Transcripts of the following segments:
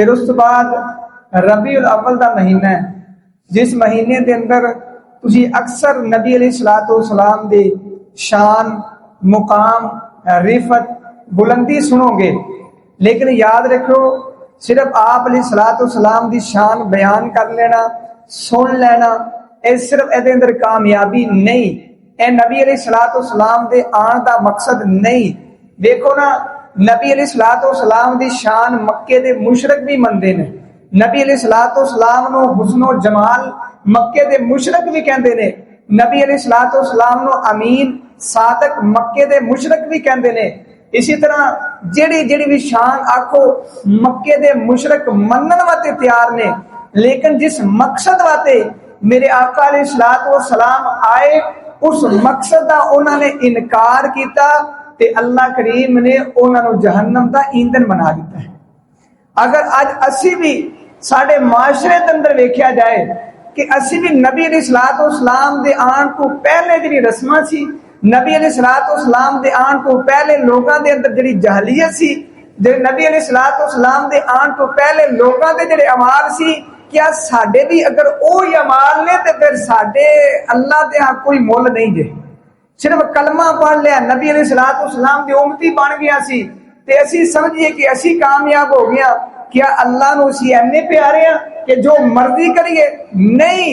फिर उस तो बाद रबीउल अव्वल का महीना है, जिस महीने के अंदर तुसी अक्सर नबी अलैहिस्सलातु वस्सलाम दे शान, मुकाम, रिफत, बुलंदी सुनोगे। लेकिन याद रखो, सिर्फ आप अलैहिस्सलातु वस्सलाम दी शान बयान कर लेना, सुन लेना, ये सिर्फ ए अंदर कामयाबी नहीं, ए नबी अलैहिस्सलातु वस्सलाम दे आन दा मकसद नहीं। देखो ना, नबी अलैहिस्सलातु वस्सलाम दी शान मक्के दे मुशरिक भी मनदे ने। नबी अलैहिस्सलातु वस्सलाम नु हुस्नो जमाल मक्के दे मुशरिक भी कहंदे ने। नबी अलैहिस्सलातु वस्सलाम नु अमीन सादक मक्के दे मुशरिक भी कहंदे ने। इसी तरह जेड़ी जेड़ी भी शान आखो मक्के दे मुशरिक मनन वास्ते तैयार ने, लेकिन जिस मकसद वास्ते मेरे आका अलैहिस्सलातु वस्सलाम आए, उस मकसद दा उन्होंने इनकार किया ते अल्लाह करीम ने उन्होंने जहन्नम का ईंधन बना दिता है। अगर अज असी भी साडे माशरे के अंदर वेख्या जाए कि असी भी नबी अलैहिस्सलातु वस्सलाम दे आन तो पहले जिहड़ी रस्मां सी, नबी अलैहिस्सलातु वस्सलाम दे आन तो पहले लोगों के अंदर जिहड़ी जहलियत सी, जे नबी अलैहिस्सलातु वस्सलाम दे आन तो पहले लोगों के जिहड़े अमाल सी, क्या साडे भी अगर ओही अमाल ने ते फिर साडे अल्लाह दे हां कोई मुल नहीं जे। सिर्फ कलमा पढ़ लिया, नबी अलैहिस्सलातु वस्सलाम दी उम्मती बन गया सी ते असी समझिए कि असी कामयाब हो गया। क्या अल्लाह नूं असी इन्ने प्यारे हैं कि जो मर्जी करिए? नहीं।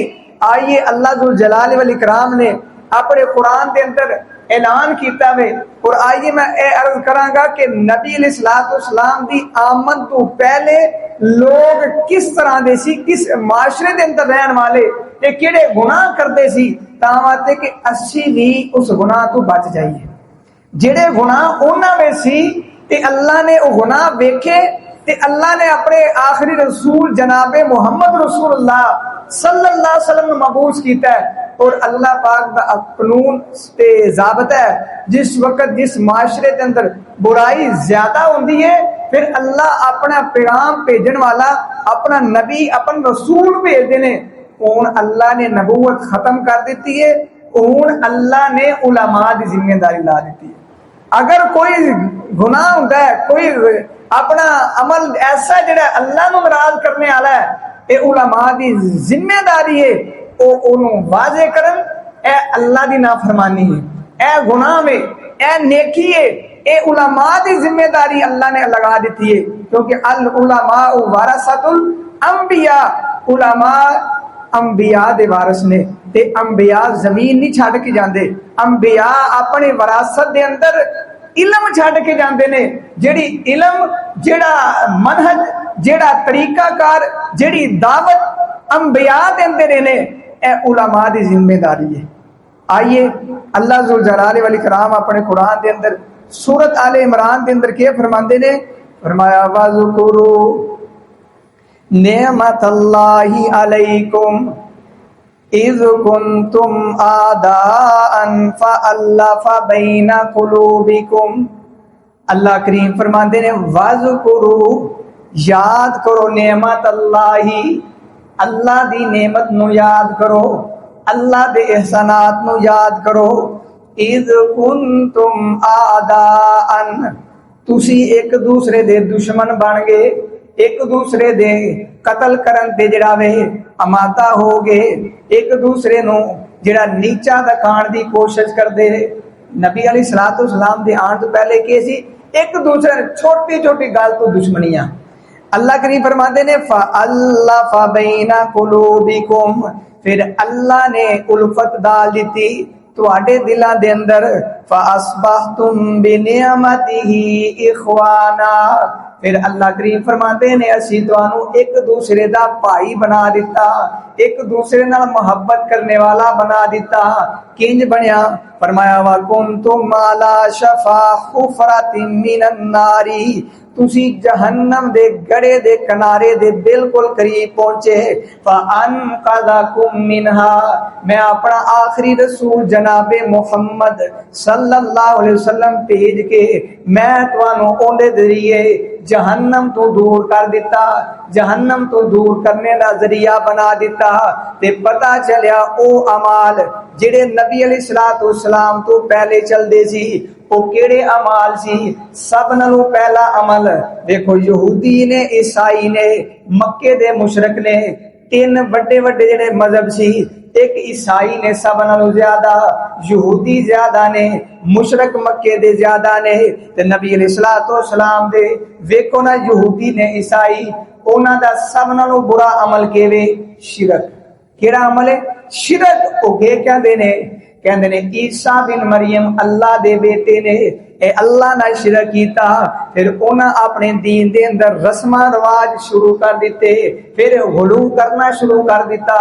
आइए अल्लाह जुल जलाल वल इकराम ने अपने कुरान के अंदर ऐलान किया वे, और आइए मैं ये अर्ज करांगा कि नबी अलैहिस्सलातु वस्सलाम दी आमद तो पहले लोग किस तरह दे सी, किस माशरे के अंदर रहने वाले ते किहड़े गुनाह करते सी, तां वास्ते कि असी भी उस गुनाह तो बच जाइए। जेड़े गुनाह उन्हां में सी ते अल्लाह ने वो गुनाह वेखे ते अल्लाह ने अपने आखिरी रसूल जनाबे मुहम्मद रसूलुल्लाह सल्लल्लाहु अलैहि वसल्लम मबूस कीता है। और अल्लाह पाक दा कानून ते ज़ाबता है, जिस वक्त जिस माशरे के अंदर बुराई ज्यादा होंदी है, फिर अल्लाह अपना पैगाम भेजन वाला अपना नबी अपना रसूल भेजते ने। हुण अल्लाह ने नबूवत खत्म कर दी है, हुण अल्लाह ने उलमा की जिम्मेदारी ला दी है। अगर कोई गुनाह होता है, कोई अपना अमल ऐसा जो अल्लाह को नाराज करने वाला है, ये उलमा की जिम्मेदारी है वाजे करन, ए अल्लाह की नाफरमानी है, ए गुनाह में, ए नेकी है, ए उलमा की जिम्मेदारी अल्लाह ने लगा दी है। क्योंकि अल उलमा वारसतुल अंबिया, उलमा अंबिया दे वारिस ने, ते अंबिया जमीन नहीं छड़ के जाते, अंबिया अपने विरासत दे अंदर इलम छड़ के जाते ने। जेड़ी इलम, जेड़ा मनहज, जेड़ा तरीकाकार, जेड़ी दावत अंबिया दे अंदर ने, ए उलमा दी जिम्मेदारी है। आइए अल्लाह जुल जलाल वल इकराम अपने कुरान के अंदर सूरत आले इमरान के अंदर क्या फरमाते ने? फरमाया वज़कुरू नेमतल्लाहि अलैकुम इज़ कुंतुम आदाअन फ़अल्लफ़ बैना क़ुलूबिकुम। अल्लाह करीम फरमाते ने वज़कुरू, याद करो नेमत अल्लाही, अल्लाह दी नेमत नु याद करो, अल्लाह दे एहसानात नु याद करो। इज़ कुंतुम आदाअन, तुसी एक दूसरे दे दुश्मन बन गए, एक दूसरे दे कतल करन ते जड़ा वे अमादा हो गए, एक दूसरे नु जड़ा नीचा दिखाने की कोशिश करते। नबी अलैहिस्सलातु वस्सलाम दे आने तो पहले के सी, एक दूसरे छोटी छोटी गल तो दुश्मनियां। अल्लाह करीम फरमाते ने फ़अल्लफ़ बैना क़ुलूबिकुम, फिर अल्लाह ने उल्फत डाल दी तुहाडे दिलां दे अंदर। फ़अस्बहतुम बिनिअमतिही इख़वाना, फिर अल्लाह करीम फरमाते ने असी तुहानू एक दूसरे दा भाई बना दिता, एक दूसरे नाल मोहब्बत करने वाला बना दिता। किंज बनया? फरमाया वा कुंतुम अला शफा हुफरतिन मिनन नारी, तुसी जहन्नम दे गड़े दे किनारे दे बिल्कुल करीब पहुंचे। फ़अनक़ज़कुम मिनहा, मैं अपना आखिरी रसूल जनाबे मुहम्मद सल्लल्लाहु अलैहि वसल्लम भेज के मैं तुहानू उहदे जरिए जहन्नम तो दूर कर दिता, जहन्नम तो दूर करने का जरिया बना दिता। ते पता चलिया ओ अमाल ਜਿਹੜੇ ਨਬੀ अलैहिस्सलाम तो पहले चलते सी वो केड़े अमाल सी। सब नालों पहला अमल देखो, यहूदी ने, ईसाई ने, मक्के दे मुशरक ने, तीन बड़े बड़े जेड़े मजहब सी। एक ईसाई ने सब नालों ज्यादा, यहूदी ज्यादा ने, मुशरक मक्के दे ज्यादा ने, ते नबी अलैहिस्सलाम दे वेखो ना, यहूदी ने, ईसाई, उन्हां दा सब नालों बुरा अमल केवे शिरक। केड़ा अमल है? शिरक। ओ के कहंदे ने ईसा बिन मरियम अल्लाह दे बेटे ने ए अल्लाह नाल शिरक कीता। फिर उन्हां अपने दीन दे अंदर रस्मां रिवाज शुरू कर दिते, फिर गुलू करना शुरू कर दिता।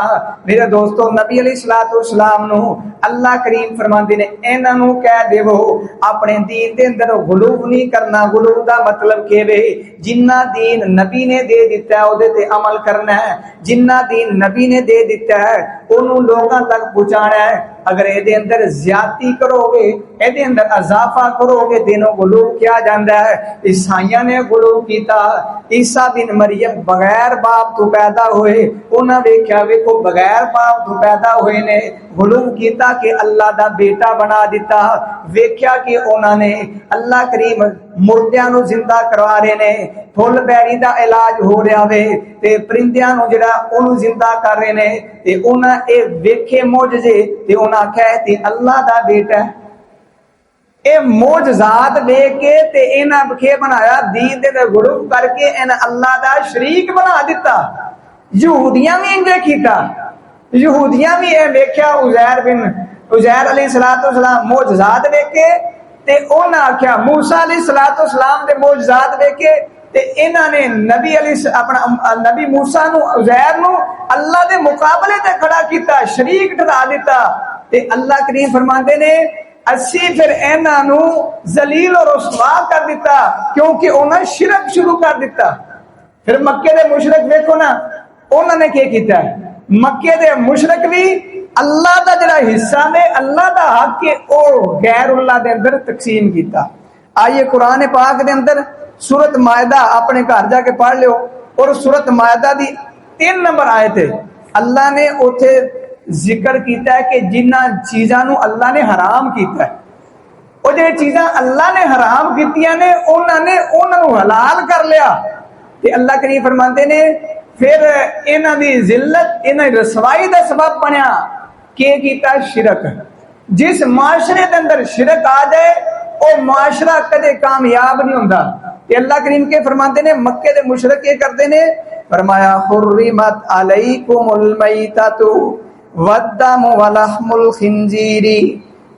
मेरे दोस्तों, नबी अलैहिस्सलाम नु अल्लाह करीम फरमांदे ने इन्हां नु कह देवो अपने दीन दे अंदर गुलू नहीं करना। गुलू दा मतलब केवे, जिन्ना दीन नबी ने दे दिता है ओदे ते अमल करना है, जिन्ना दीन नबी ने दे दिता है ओनू लोकां तक पहुंचाना है। अगर ये अंदर ज्यादती करोगे, ये अंदर अजाफा करोगे, दिनों गुलू किया जाता है। ईसाइया ने गुलू किया। ईसा बिन मरियम बगैर बाप तो पैदा हुए, उन्हें वेख्या वेखो बगैर बाप तो पैदा हुए ने, गुलू किया कि अल्लाह दा बेटा बना दिता। वेख्या कि उन्होंने अल्लाह करीम मुर्दियां नू जिंदा करवा रहे ने, फुल बैरी दा इलाज हो रहा वे, ते परिंदियां नू जिहड़ा ओनू जिंदा कर रहे ने, ते उन्हां ए वेखे मौजजे, ते उन्हां आख्या ते अल्लाह दा बेटा है। ए मौजज़ात देख के ते इन्हां बखे बनाया, दीन दे गुलू करके इन्हां अल्लाह दा शरीक बना दिता। यहूदियां भी इंजे कीता। यहूदियां भी ए वेख्या उज़ैर अलैहिस्सलाम मौजज़ात देख के, ते उन्हां आख्या मूसा अलैहिस्सलाम दे मौजज़ात देख के, ते इन्हां ने नबी मूसा नू, उज़ैर नू अल्लाह दे मुकाबले ते खड़ा कीता, शरीक ठहरा दिता। ते अल्लाह करीम फरमांदे ने असी फिर इन्हां नू जलील और रुसवा कर दिता, क्योंकि उन्हें शिरक शुरू कर दिता। फिर मक्के दे मुशरक देखो ना, उन्होंने क्या किया? मक्के दे मुशरक भी अल्लाह दा जिहड़ा हिस्सा ने, अल्लाह दा हक है, ओ गैरुल्लाह दे अंदर तकसीम किया। आइए कुरान पाक दे अंदर सूरत मायदा अपने घर जाके पढ़ लियो, और सूरत मायदा दी 3 नंबर आयत है। अल्लाह ने उथे जिक्र किया है कि जिन्हां चीज़ां नू अल्लाह ने हराम किया है, वो जो चीज़ां अल्लाह ने हराम कीतियां ने, उन्होंने उन्होंने हलाल कर लिया। ते अल्लाह करीम फरमाते ने फिर इन्हां दी जिल्लत, इन्हां दी रसवाई दा सबब बनया के कीता? शिरक। जिस माशरे के अंदर शिरक आ जाए वो माशरा कदे कामयाब नहीं होता। अल्लाह करीम के फरमाते ने मक्के दे मुशरिक के करते ने, फरमाया हुर्रिमत अलैकुमुल मैततु वद्दमु वलहमुल खिंजीरी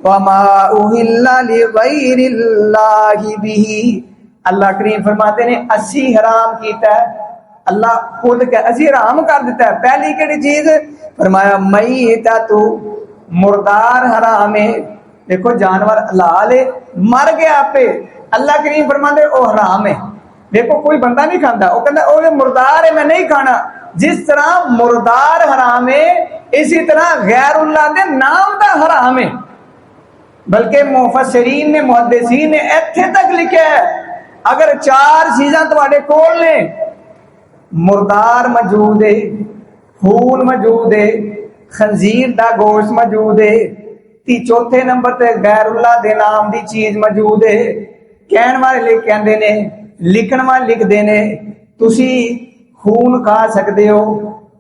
वमा उहिल्ला लिगैरिल्लाहि बिही। अल्लाह करीम फरमाते ने असी हराम कीता है, अल्लाह खुद के असी हराम कर दिता है। पहली केड़ी चीज? फरमाया मैततु, मुर्दार हराम है। देखो जानवर हलाल है, मर गया पे, अल्लाह करीम फरमाते ओ हराम है। देखो कोई बंदा नहीं खाता, वो कहता ओ मुर्दार है मैं नहीं खाना। जिस तरह मुर्दार हराम है, इसी तरह गैरुल्लाह दे नाम दा हराम है। बल्कि मुफस्सिरीन ने, मुहद्दिसीन ने इत्थे तक लिखा है, अगर 4 चीज़ां तुहाडे कोल ने, मुर्दार मौजूद है, खून मौजूद है, खंजीर दा गोश्त मौजूद है, चौथे नंबर ते गैरुल्लाह दे नाम दी चीज मौजूद है, कहण वाले लिख कहंदे ने, लिखण वाले लिखदे ने, तुसी खून खा सकदे हो,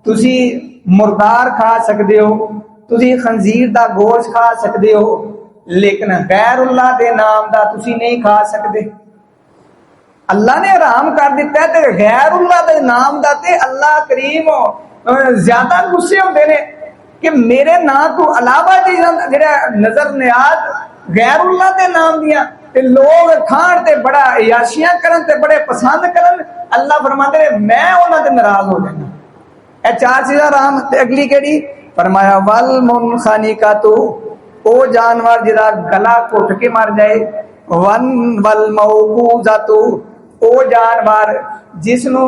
तुसी मुर्दार खा सकदे हो, तुसी खंजीर दा गोश्त खा सकदे हो, लेकिन गैरुल्लाह दे नाम दा तुसी नहीं खा सकदे। अल्लाह ने हराम कर दिता है, ते गैरुल्लाह दे नाम दा ते अल्लाह करीम ज्यादा गुस्से होंदे ने कि मेरे ना तो अलावा चीज़ां जेड़ा नजर नियाज गैरुल्लाह दे नाम दियां ते लोग खाण ते बड़ा याशियां करन ते बड़े पसंद करन, अल्लाह फरमाते ने मैं उन्हां ते नाराज हो जाना। ए 4 चीज़ां राम। ते अगली केड़ी? फरमाया वल मुनखनिकातु, ओ जानवर जिहदा गला घुट के मर जाए, वन वल मौकूजातु, ओ जानवर जिसनू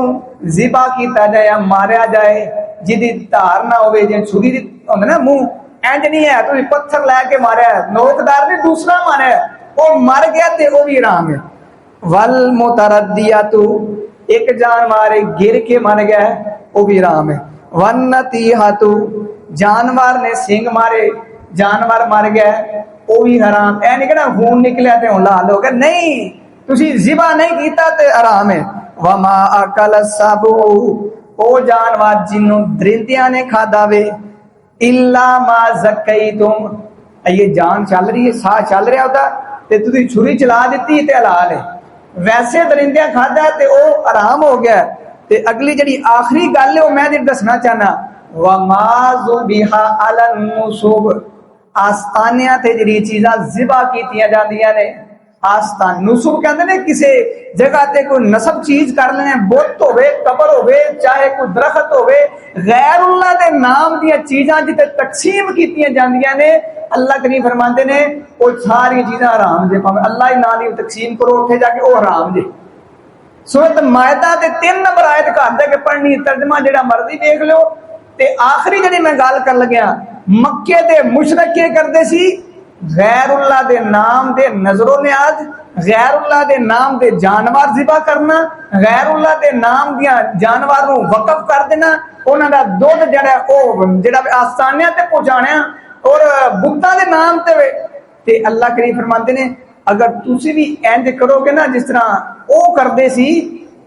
ज़िबा कीता जाए, मारिया जाए, जिहदी धार ना होवे, जे छुरी होंदा ना मुंह, इंज नहीं है तो पत्थर लैके मारिया, नोकदार ने दूसरा मारिया, वो मर गया ते वो भी हराम है। वल मुतरद्दियातु, एक जानवर गिर के मर गया है, वो भी हराम है। वन नतीहातु, जानवर ने सिंग मारे, जानवर मर गया वो भी हराम। ऐ नहीं कहना खून निकलिया ते हुण लाल हो गया, नहीं, तुसी ज़िबा नहीं कीता ते हराम है। वमा अकल सबू, ओ जानवर जिन्हों दरिंदियां ने खादा वे, इल्ला मा ज़क्कैतुम, ये जान चल रही है, साह चल रहा होता ते तुसी छुरी चला दी ते हलाल है। वैसे दरिंदियां खादा ते ओ हराम हो गया। ते अगली जड़ी आखिरी गल है वो मैं तेन दसना चाहना, वमा ज़ुबिहा अलन नुसूब, आस्तानियां ते जड़ी चीज़ां ज़िबा कीतियां जांदियां ने, आस्तान नुसूब कहते ने किसी जगह ते कोई नसब चीज कर लेने, बुत होवे, कबर होवे, चाहे कोई दरखत होवे, गैरुल्लाह दे नाम दियां चीजां जिते तकसीम कीतियां जांदियां ने, अल्लाह करीम फरमाते ने वो सारी चीजां हराम जे, भावें अल्लाह ही नाम दी तकसीम करो उठे जाके वो हराम जे। सूरत मायदा दे 3 नंबर आयत घर दे के पढ़नी, तर्जमा जेड़ा मर्जी देख लो। ते आखिरी जड़ी मैं गल कर लग्या, मक्के दे मुशरिक के करदे सी, गैरुल्लाह दे नाम दे नजरो न्याज, गैरुल्लाह दे नाम दे जानवर ज़िबा करना, गैरुल्लाह दे नाम दियां जानवर नूं वकफ कर देना, उन्हां दा दुध जेड़ा ओ जेड़ा आसानियां ते पहुंचाणा और बुतां दे नाम ते अल्लाह करीम फरमाते ने अगर तुसी भी इंज करोगे ना जिस तरह ओ करदे सी,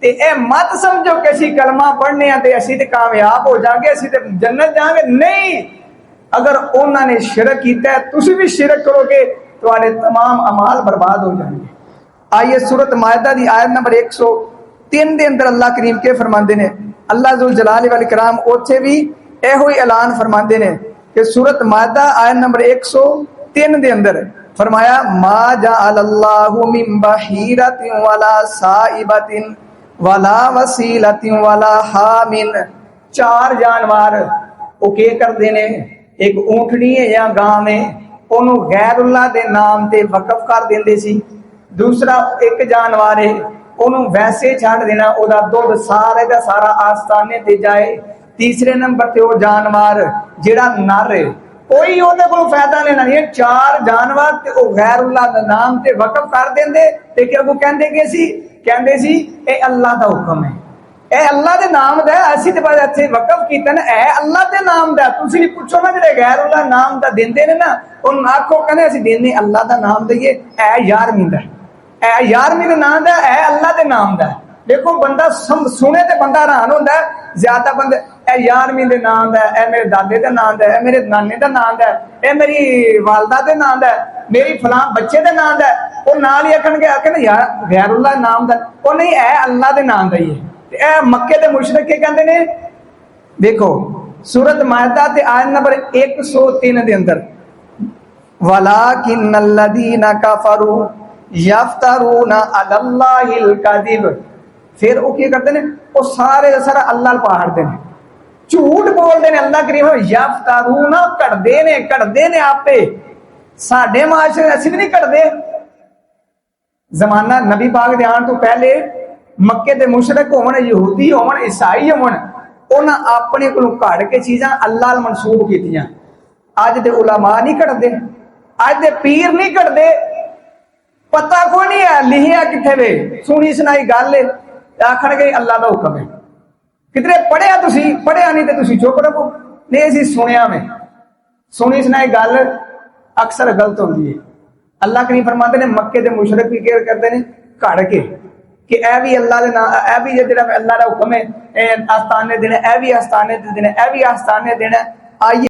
ते ए मत समझो कि असीं कलमा पढ़ने आ ते असीं ते कामयाब हो जाएंगे, असीं ते जन्नत जाएंगे, नहीं। अगर उन्होंने शिरक किया है तुसी भी शिरक करोगे तो तमाम अमाल बर्बाद हो जाएंगे। आइए सूरत मायदा दी आयत नंबर 103 दे अंदर अल्लाह करीम के फरमाते ने, अल्लाह जुल जलाल वल इकराम उत्थे भी एहो ही ऐलान फरमाते ने कि सूरत मायदा आयत नंबर 103 दे अंदर फरमाया, मा जअलल्लाहु मिन बहीरतिन वला साइबतिन वला वसीलतिन वला हामिन, 4 जानवर वो के करते ने, एक ऊंटनी है या गांव है ओनू गैरुल्लाह दे नाम ते वकफ कर देंदे सी, दूसरा एक जानवर है ओनू वैसे छड़ देना, ओदा दुध सारे दा सारा आस्ताने ते जाए, तीसरे नंबर ते वो जानवर जेड़ा नर है कोई ओदे कोल फायदा लेना नहीं है, 4 जानवर ते ओ गैरुल्लाह दा नाम ते वकफ कर देंदे ते कि वो कहंदे सी ए अल्लाह दा हुक्म है, ए अल्लाह दे नाम दा, असी ते बस इत्थे वकफ कीता ना, ए अल्लाह दे नाम दा। तुसी भी पूछो ना जेड़े गैरुल्लाह नाम दा दिंदे ने ना, उन आखो कहंदे असी देने अल्लाह दा नाम दईए, ए 11वीं दा, ए 11वीं दे नाम दा, ए अल्लाह दे नाम दा। देखो बंदा सुने ते बंदा हैरान होंदा है, ज्यादा बंदे ए 11वीं दे नाम दा, ए मेरे दादे दे नाम दा, ए मेरे नाने दा नाम दा, ए मेरी वालदा दे नाम दा, मेरी फलां बच्चे दे नाम दा, ओ नाल ही आखन यार गैरुल्लाह नाम दा, ओ नहीं ए अल्लाह दे नाम दा ही है। मक्के दे मुशरिक के कहते ने, देखो सूरत मायदा ते आयत नंबर 103 दे अंदर, वलाकिन्नल्लज़ीना कफरू यफ्तरूना अलल्लाहिल कज़िब, फिर वो क्या करते ने, वो सारे का सारा अल्लाह पहाड़ते ने, झूठ बोलते ने। अल्लाह करीम यफ्तरूना कढ़दे ने आपे, साडे माशरे असीं भी नहीं कढ़दे। जमाना नबी पाक दे आने तो पहले मक्के दे मुशरिक होवन, यहूदी होवन, ईसाई होवन, उन्हां अपने कोलों कढ़ के चीज़ां अल्लाह अल मनसूब कीतियां। अज दे उलमा नहीं कढ़दे, अज दे पीर नहीं कढ़दे, पता कोई नहीं है लिखिया किथे वे, सुनी सुनाई गल आखण गए अल्लाह दा हुक्म है। कितने पढ़िया तुसी, पढ़िया नहीं तो तुसी चुप रहो, नहीं असीं सुनिया में, सुनी सुनाई गल अक्सर गलत होती है। अल्लाह करीम फरमाते ने मक्के दे मुशरिक भी क्या करते हैं, कढ़ के कि ए भी अल्लाह दे नाम, ए भी जेड़ा अल्लाह दा हुक्म है, आस्ताने देने, ए भी आस्ताने देने, ए भी आस्ताने देना। आइए